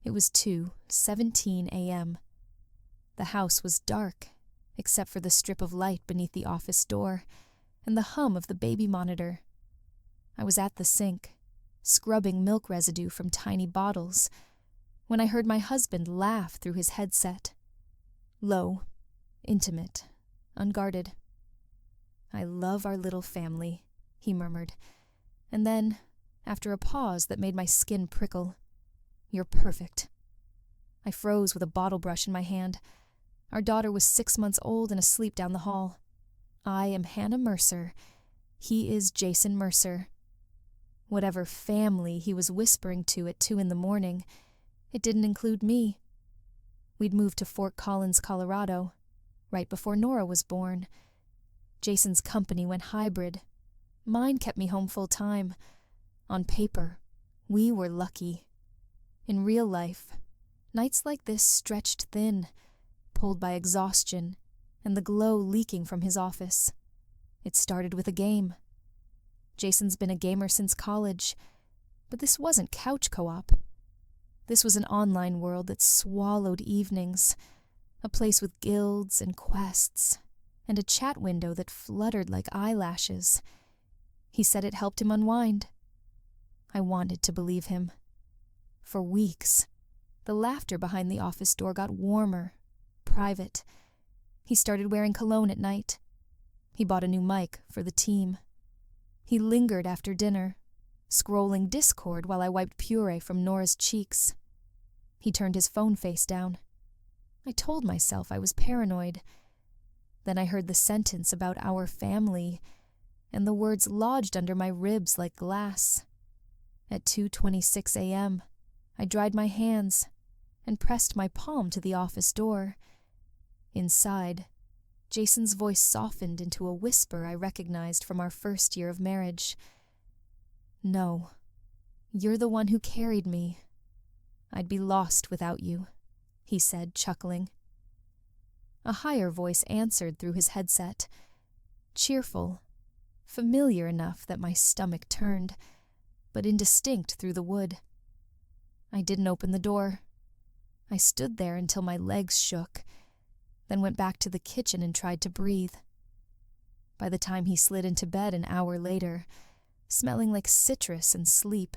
It was 2:17 a.m. The house was dark, except for the strip of light beneath the office door and the hum of the baby monitor. I was at the sink, scrubbing milk residue from tiny bottles, when I heard my husband laugh through his headset. Low, intimate, unguarded. "I love our little family," he murmured, and then, after a pause that made my skin prickle, "You're perfect." I froze with a bottle brush in my hand. Our daughter was 6 months old and asleep down the hall. I am Hannah Mercer. He is Jason Mercer. Whatever family he was whispering to at 2 a.m, it didn't include me. We'd moved to Fort Collins, Colorado, right before Nora was born. Jason's company went hybrid. Mine kept me home full time. On paper, we were lucky. In real life, nights like this stretched thin, pulled by exhaustion and the glow leaking from his office. It started with a game. Jason's been a gamer since college, but this wasn't couch co-op. This was an online world that swallowed evenings, a place with guilds and quests, and a chat window that fluttered like eyelashes. He said it helped him unwind. I wanted to believe him. For weeks, the laughter behind the office door got warmer, private. He started wearing cologne at night. He bought a new mic for the team. He lingered after dinner, scrolling Discord while I wiped puree from Nora's cheeks. He turned his phone face down. I told myself I was paranoid. Then I heard the sentence about our family, and the words lodged under my ribs like glass. At 2:26 a.m., I dried my hands and pressed my palm to the office door. Inside, Jason's voice softened into a whisper I recognized from our first year of marriage. "No, you're the one who carried me. I'd be lost without you," he said, chuckling. A higher voice answered through his headset, cheerful, familiar enough that my stomach turned, but indistinct through the wood. I didn't open the door. I stood there until my legs shook, then went back to the kitchen and tried to breathe. By the time he slid into bed an hour later, smelling like citrus and sleep,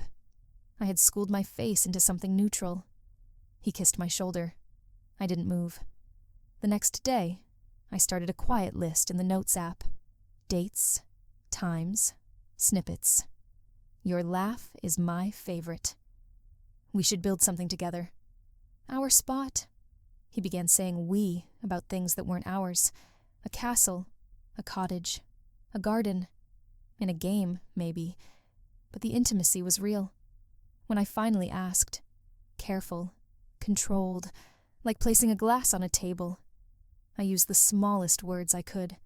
I had schooled my face into something neutral. He kissed my shoulder. I didn't move. The next day, I started a quiet list in the Notes app. Dates, times, snippets. Your laugh is my favorite. We should build something together. Our spot. He began saying we about things that weren't ours. A castle, a cottage, a garden, in a game, maybe. But the intimacy was real. When I finally asked, careful, controlled, like placing a glass on a table, I used the smallest words I could.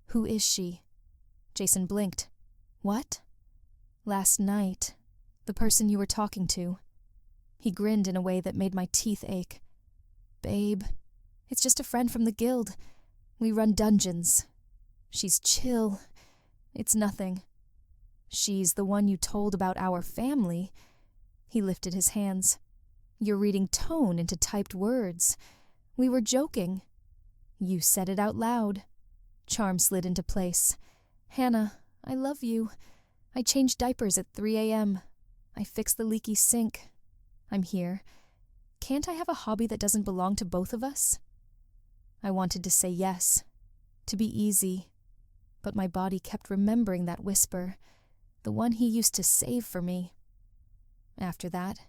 "Who is she?" Jason blinked. "What?" "Last night, the person you were talking to." He grinned in a way that made my teeth ache. "Babe, it's just a friend from the guild. We run dungeons. She's chill. It's nothing." "She's the one you told about our family." He lifted his hands. "You're reading tone into typed words. We were joking." "You said it out loud." Charm slid into place. "Hannah, I love you. I changed diapers at 3 a.m. I fixed the leaky sink. I'm here. Can't I have a hobby that doesn't belong to both of us?" I wanted to say yes, to be easy, but my body kept remembering that whisper, the one he used to save for me. After that,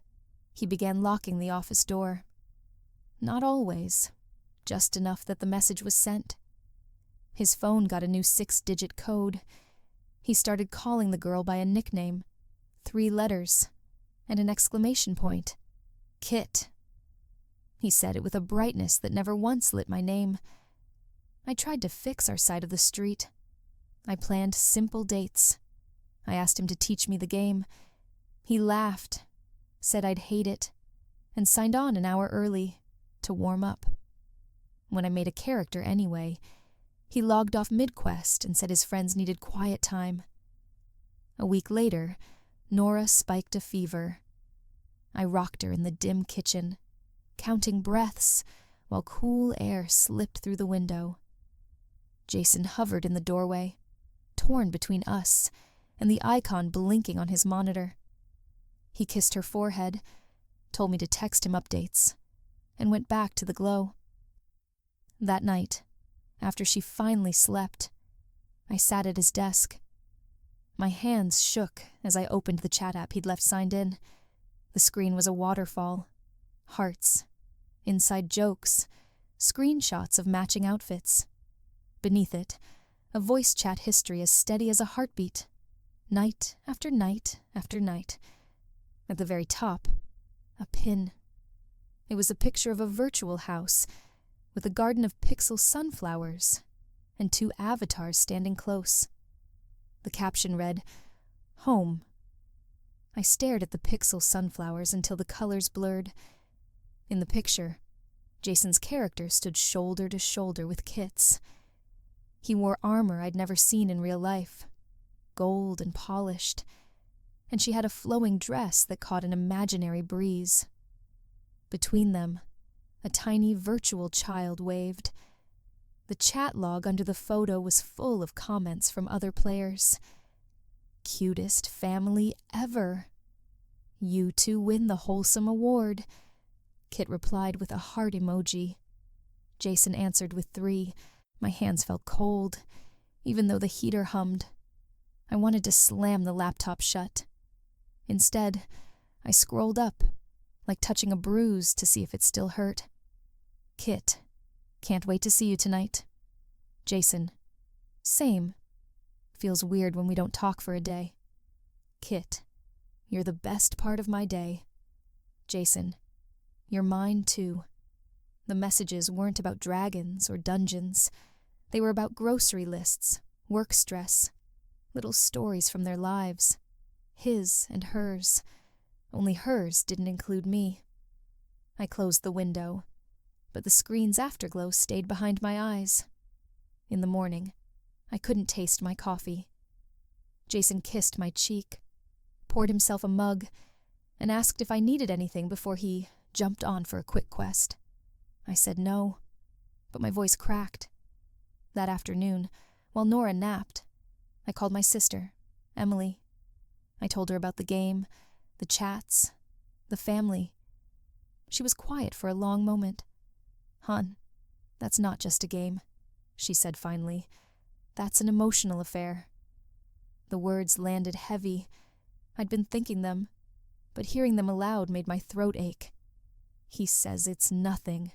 he began locking the office door. Not always, just enough that the message was sent. His phone got a new 6-digit code. He started calling the girl by a nickname, 3 letters, and an exclamation point. Kit. He said it with a brightness that never once lit my name. I tried to fix our side of the street. I planned simple dates. I asked him to teach me the game. He laughed, said I'd hate it, and signed on an hour early to warm up. When I made a character anyway, he logged off mid-quest and said his friends needed quiet time. A week later, Nora spiked a fever. I rocked her in the dim kitchen, counting breaths while cool air slipped through the window. Jason hovered in the doorway, torn between us and the icon blinking on his monitor. He kissed her forehead, told me to text him updates, and went back to the glow. That night, after she finally slept, I sat at his desk. My hands shook as I opened the chat app he'd left signed in. The screen was a waterfall. Hearts, inside jokes, screenshots of matching outfits. Beneath it, a voice chat history as steady as a heartbeat, night after night after night. At the very top, a pin. It was a picture of a virtual house with a garden of pixel sunflowers and 2 avatars standing close. The caption read, "Home." I stared at the pixel sunflowers until the colors blurred. In the picture, Jason's character stood shoulder to shoulder with Kit's. He wore armor I'd never seen in real life, gold and polished, and she had a flowing dress that caught an imaginary breeze. Between them, a tiny virtual child waved. The chat log under the photo was full of comments from other players. "Cutest family ever. You two win the wholesome award." Kit replied with a heart emoji. Jason answered with 3. My hands felt cold, even though the heater hummed. I wanted to slam the laptop shut. Instead, I scrolled up, like touching a bruise to see if it still hurt. Kit, "Can't wait to see you tonight." Jason, "Same. Feels weird when we don't talk for a day." Kit, "You're the best part of my day." Jason, "You're mine too." The messages weren't about dragons or dungeons. They were about grocery lists, work stress, little stories from their lives. His and hers. Only hers didn't include me. I closed the window, but the screen's afterglow stayed behind my eyes. In the morning, I couldn't taste my coffee. Jason kissed my cheek, poured himself a mug, and asked if I needed anything before he jumped on for a quick quest. I said no, but my voice cracked. That afternoon, while Nora napped, I called my sister, Emily. I told her about the game, the chats, the family. She was quiet for a long moment. "Hon, that's not just a game," she said finally. "That's an emotional affair." The words landed heavy. I'd been thinking them, but hearing them aloud made my throat ache. "He says it's nothing."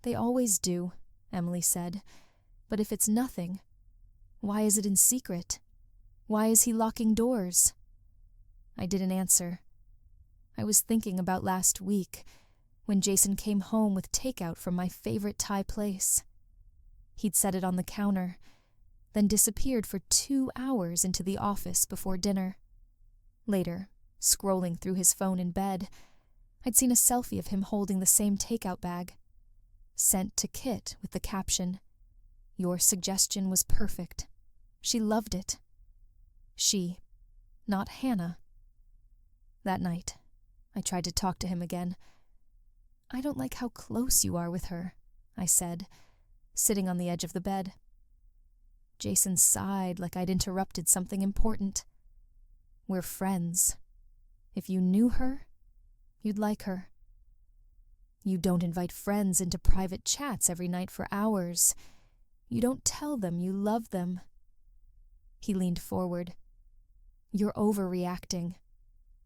"They always do," Emily said. "But if it's nothing, why is it in secret? Why is he locking doors?" I didn't answer. I was thinking about last week, when Jason came home with takeout from my favorite Thai place. He'd set it on the counter, then disappeared for 2 hours into the office before dinner. Later, scrolling through his phone in bed, I'd seen a selfie of him holding the same takeout bag, sent to Kit with the caption, "Your suggestion was perfect. She loved it." She, not Hannah. That night, I tried to talk to him again. "I don't like how close you are with her," I said, sitting on the edge of the bed. Jason sighed like I'd interrupted something important. "We're friends. If you knew her, you'd like her. You don't invite friends into private chats every night for hours. You don't tell them you love them." He leaned forward. "You're overreacting.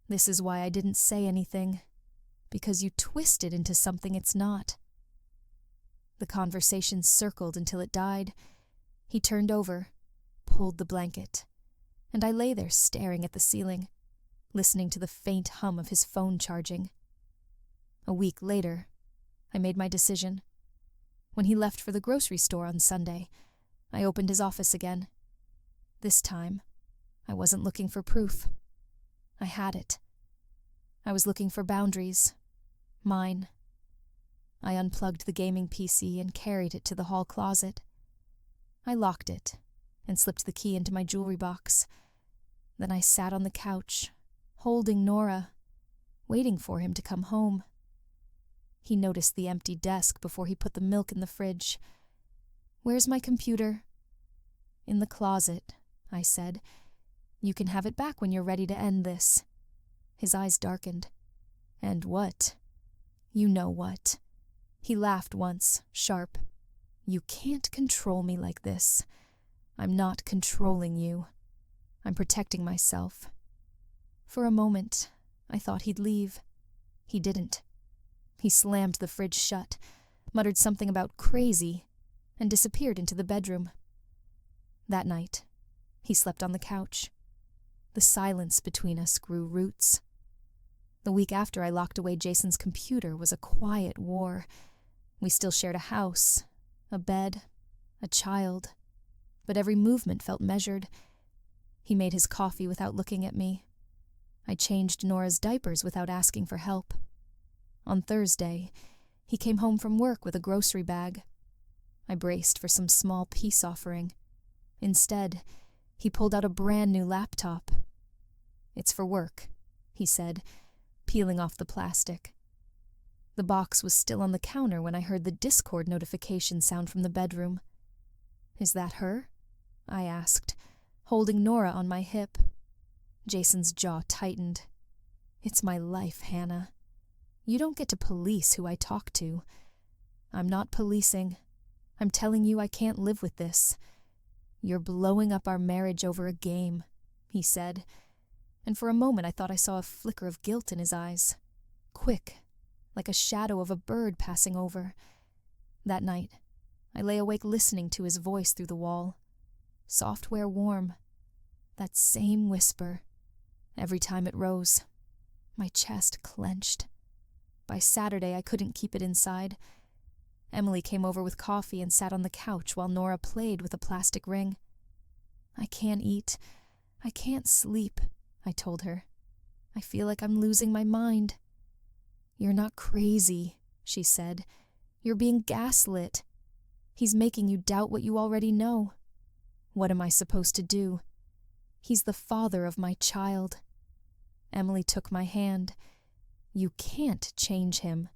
This is why I didn't say anything, because you twist it into something it's not." The conversation circled until it died. He turned over, pulled the blanket, and I lay there staring at the ceiling, listening to the faint hum of his phone charging. A week later, I made my decision. When he left for the grocery store on Sunday, I opened his office again. This time, I wasn't looking for proof. I had it. I was looking for boundaries. Mine. I unplugged the gaming PC and carried it to the hall closet. I locked it and slipped the key into my jewelry box. Then I sat on the couch, holding Nora, waiting for him to come home. He noticed the empty desk before he put the milk in the fridge. "Where's my computer?" "In the closet," I said. "You can have it back when you're ready to end this." His eyes darkened. "And what?" "You know what." He laughed once, sharp. "You can't control me like this." "I'm not controlling you. I'm protecting myself." For a moment, I thought he'd leave. He didn't. He slammed the fridge shut, muttered something about crazy, and disappeared into the bedroom. That night, he slept on the couch. The silence between us grew roots. The week after I locked away Jason's computer was a quiet war. We still shared a house, a bed, a child, but every movement felt measured. He made his coffee without looking at me. I changed Nora's diapers without asking for help. On Thursday, he came home from work with a grocery bag. I braced for some small peace offering. Instead, he pulled out a brand new laptop. "It's for work," he said, peeling off the plastic. The box was still on the counter when I heard the Discord notification sound from the bedroom. "Is that her?" I asked, holding Nora on my hip. Jason's jaw tightened. "It's my life, Hannah. You don't get to police who I talk to." "I'm not policing. I'm telling you I can't live with this." "You're blowing up our marriage over a game," he said, and for a moment I thought I saw a flicker of guilt in his eyes. Quick, like a shadow of a bird passing over. That night, I lay awake listening to his voice through the wall. Software warm. That same whisper. Every time it rose, my chest clenched. By Saturday, I couldn't keep it inside. Emily came over with coffee and sat on the couch while Nora played with a plastic ring. "I can't eat. I can't sleep," I told her. "I feel like I'm losing my mind." "You're not crazy," she said. "You're being gaslit. He's making you doubt what you already know." "What am I supposed to do?" "He's the father of my child." Emily took my hand. "You can't change him.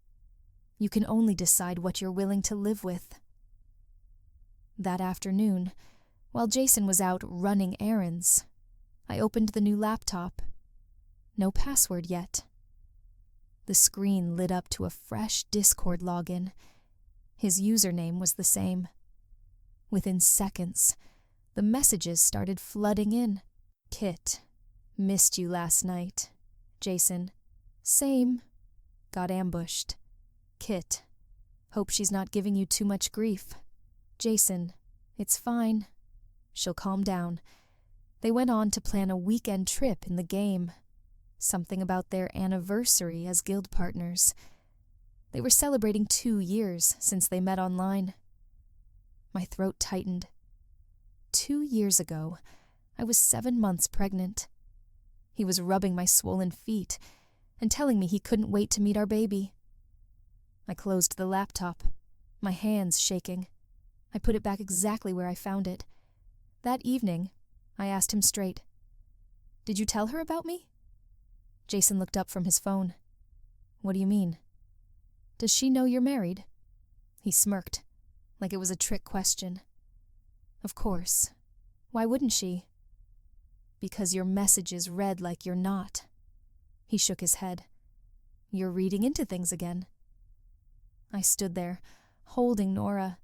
You can only decide what you're willing to live with." That afternoon, while Jason was out running errands, I opened the new laptop. No password yet. The screen lit up to a fresh Discord login. His username was the same. Within seconds, the messages started flooding in. "Kit, missed you last night." Jason, "Same. Got ambushed." Kit, "Hope she's not giving you too much grief." Jason, "It's fine. She'll calm down." They went on to plan a weekend trip in the game. Something about their anniversary as guild partners. They were celebrating 2 years since they met online. My throat tightened. 2 years ago, I was 7 months pregnant. He was rubbing my swollen feet and telling me he couldn't wait to meet our baby. I closed the laptop, my hands shaking. I put it back exactly where I found it. That evening, I asked him straight, "Did you tell her about me?" Jason looked up from his phone. "What do you mean?" "Does she know you're married?" He smirked, like it was a trick question. "Of course. Why wouldn't she?" "Because your messages read like you're not." He shook his head. "You're reading into things again." I stood there, holding Nora,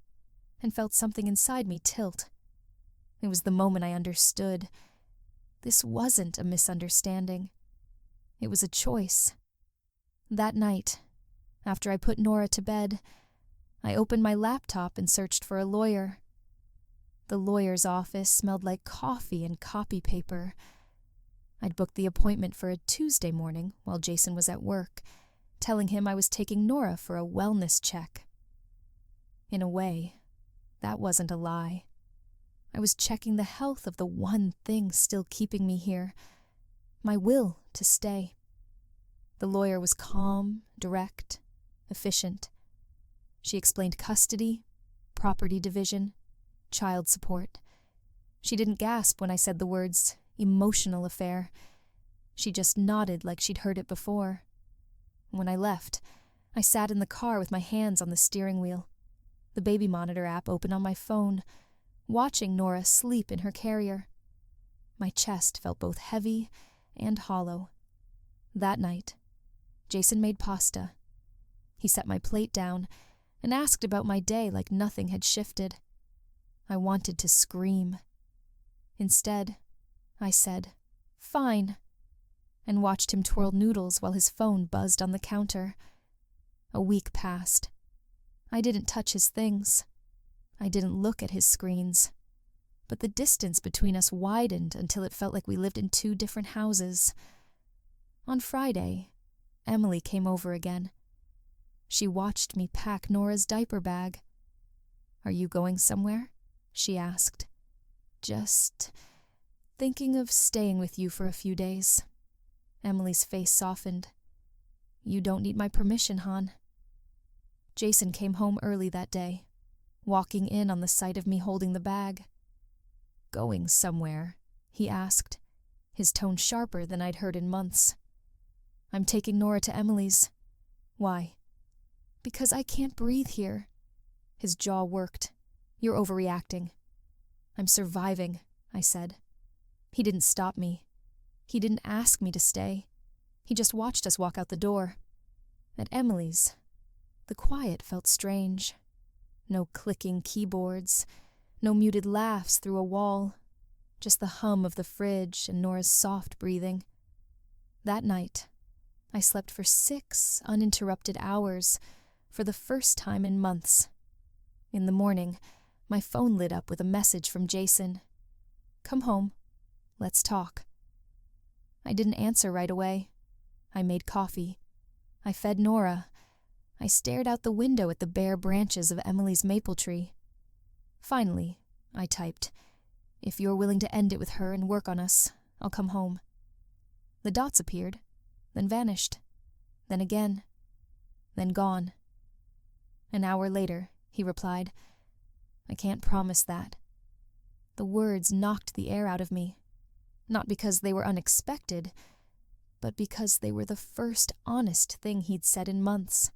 and felt something inside me tilt. It was the moment I understood. This wasn't a misunderstanding. It was a choice. That night, after I put Nora to bed, I opened my laptop and searched for a lawyer. The lawyer's office smelled like coffee and copy paper. I'd booked the appointment for a Tuesday morning while Jason was at work, telling him I was taking Nora for a wellness check. In a way, that wasn't a lie. I was checking the health of the one thing still keeping me here, my will to stay. The lawyer was calm, direct, efficient. She explained custody, property division, child support. She didn't gasp when I said the words, emotional affair. She just nodded like she'd heard it before. When I left, I sat in the car with my hands on the steering wheel, the baby monitor app open on my phone, watching Nora sleep in her carrier. My chest felt both heavy and hollow. That night, Jason made pasta. He set my plate down and asked about my day like nothing had shifted. I wanted to scream. Instead, I said, "Fine," and watched him twirl noodles while his phone buzzed on the counter. A week passed. I didn't touch his things. I didn't look at his screens. But the distance between us widened until it felt like we lived in two different houses. On Friday, Emily came over again. She watched me pack Nora's diaper bag. "Are you going somewhere?" she asked. "Just thinking of staying with you for a few days." Emily's face softened. "You don't need my permission, hon." Jason came home early that day, walking in on the sight of me holding the bag. "Going somewhere?" he asked, his tone sharper than I'd heard in months. "I'm taking Nora to Emily's." "Why?" "Because I can't breathe here." His jaw worked. "You're overreacting." "I'm surviving," I said. He didn't stop me. He didn't ask me to stay. He just watched us walk out the door. At Emily's, the quiet felt strange. No clicking keyboards, no muted laughs through a wall, just the hum of the fridge and Nora's soft breathing. That night, I slept for 6 uninterrupted hours, for the first time in months. In the morning, my phone lit up with a message from Jason. "Come home. Let's talk." I didn't answer right away. I made coffee. I fed Nora. I stared out the window at the bare branches of Emily's maple tree. Finally, I typed, "If you're willing to end it with her and work on us, I'll come home." The dots appeared, then vanished, then again, then gone. An hour later, he replied, "I can't promise that." The words knocked the air out of me, not because they were unexpected, but because they were the first honest thing he'd said in months.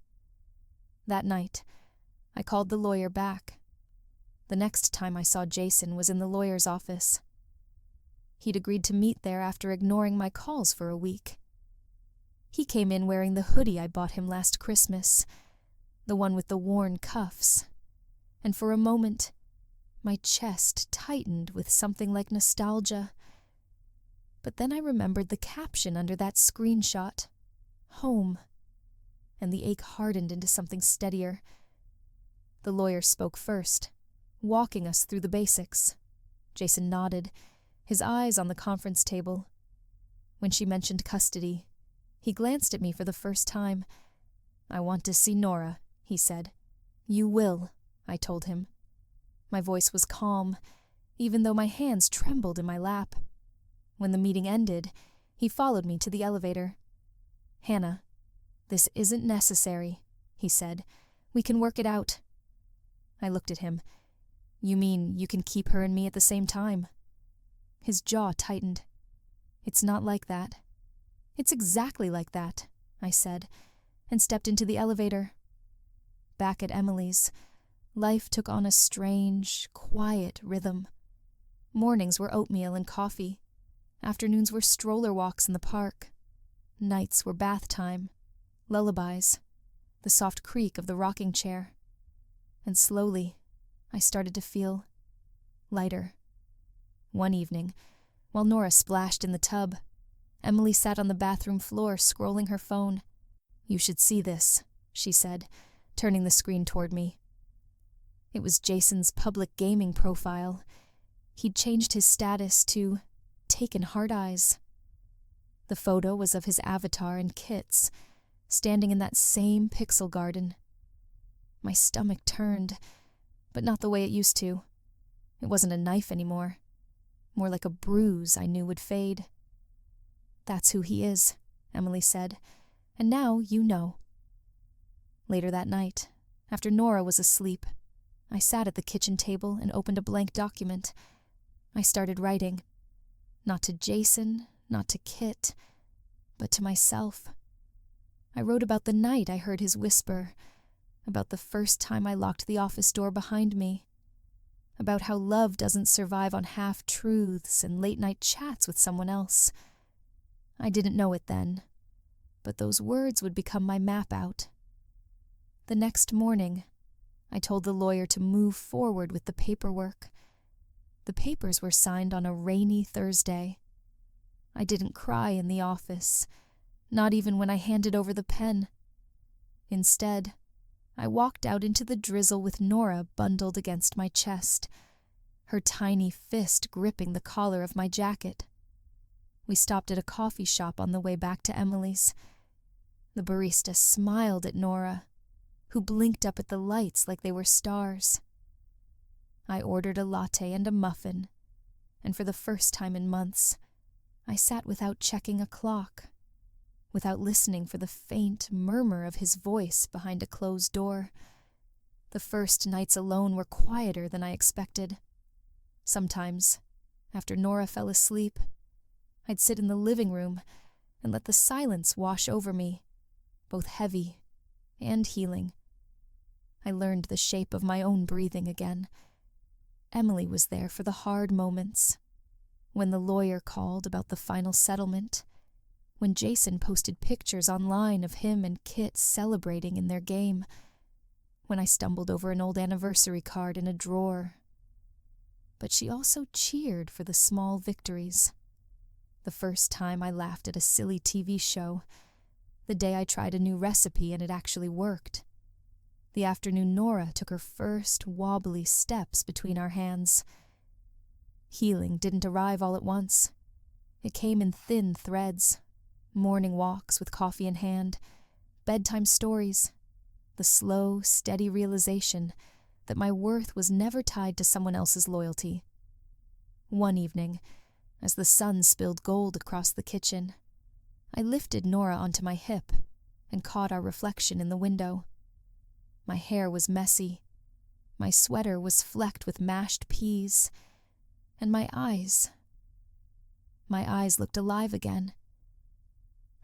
That night, I called the lawyer back. The next time I saw Jason was in the lawyer's office. He'd agreed to meet there after ignoring my calls for a week. He came in wearing the hoodie I bought him last Christmas, the one with the worn cuffs, and for a moment, my chest tightened with something like nostalgia. But then I remembered the caption under that screenshot, "Home," and the ache hardened into something steadier. The lawyer spoke first, walking us through the basics. Jason nodded, his eyes on the conference table. When she mentioned custody, he glanced at me for the first time. "I want to see Nora," he said. "You will," I told him. My voice was calm, even though my hands trembled in my lap. When the meeting ended, he followed me to the elevator. "Hannah, this isn't necessary," he said. "We can work it out." I looked at him. "You mean you can keep her and me at the same time?" His jaw tightened. "It's not like that." "It's exactly like that," I said, and stepped into the elevator. Back at Emily's, life took on a strange, quiet rhythm. Mornings were oatmeal and coffee. Afternoons were stroller walks in the park. Nights were bath time, lullabies, the soft creak of the rocking chair. And slowly, I started to feel lighter. One evening, while Nora splashed in the tub, Emily sat on the bathroom floor scrolling her phone. "You should see this," she said, turning the screen toward me. It was Jason's public gaming profile. He'd changed his status to "taken hard eyes." The photo was of his avatar and Kit's, standing in that same pixel garden. My stomach turned, but not the way it used to. It wasn't a knife anymore, more like a bruise I knew would fade. "That's who he is," Emily said, "and now you know." Later that night, after Nora was asleep, I sat at the kitchen table and opened a blank document. I started writing. Not to Jason, not to Kit, but to myself. I wrote about the night I heard his whisper, about the first time I locked the office door behind me, about how love doesn't survive on half-truths and late-night chats with someone else. I didn't know it then, but those words would become my map out. The next morning, I told the lawyer to move forward with the paperwork. The papers were signed on a rainy Thursday. I didn't cry in the office, not even when I handed over the pen. Instead, I walked out into the drizzle with Nora bundled against my chest, her tiny fist gripping the collar of my jacket. We stopped at a coffee shop on the way back to Emily's. The barista smiled at Nora, who blinked up at the lights like they were stars. I ordered a latte and a muffin, and for the first time in months, I sat without checking a clock, without listening for the faint murmur of his voice behind a closed door. The first nights alone were quieter than I expected. Sometimes, after Nora fell asleep, I'd sit in the living room and let the silence wash over me, both heavy and healing. I learned the shape of my own breathing again. Emily was there for the hard moments, when the lawyer called about the final settlement, when Jason posted pictures online of him and Kit celebrating in their game, when I stumbled over an old anniversary card in a drawer. But she also cheered for the small victories. The first time I laughed at a silly TV show, the day I tried a new recipe and it actually worked, the afternoon Nora took her first wobbly steps between our hands. Healing didn't arrive all at once. It came in thin threads. Morning walks with coffee in hand, bedtime stories, the slow, steady realization that my worth was never tied to someone else's loyalty. One evening, as the sun spilled gold across the kitchen, I lifted Nora onto my hip and caught our reflection in the window. My hair was messy, my sweater was flecked with mashed peas, and my eyes looked alive again.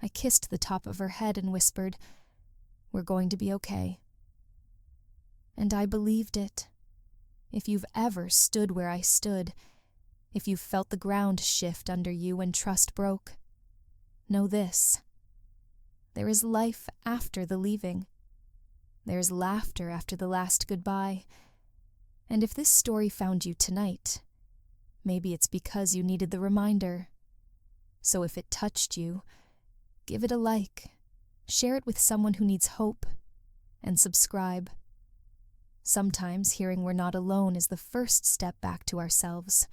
I kissed the top of her head and whispered, "We're going to be okay." And I believed it. If you've ever stood where I stood, if you've felt the ground shift under you when trust broke, know this: there is life after the leaving. There is laughter after the last goodbye. And if this story found you tonight, maybe it's because you needed the reminder. So if it touched you, give it a like, share it with someone who needs hope, and subscribe. Sometimes hearing we're not alone is the first step back to ourselves.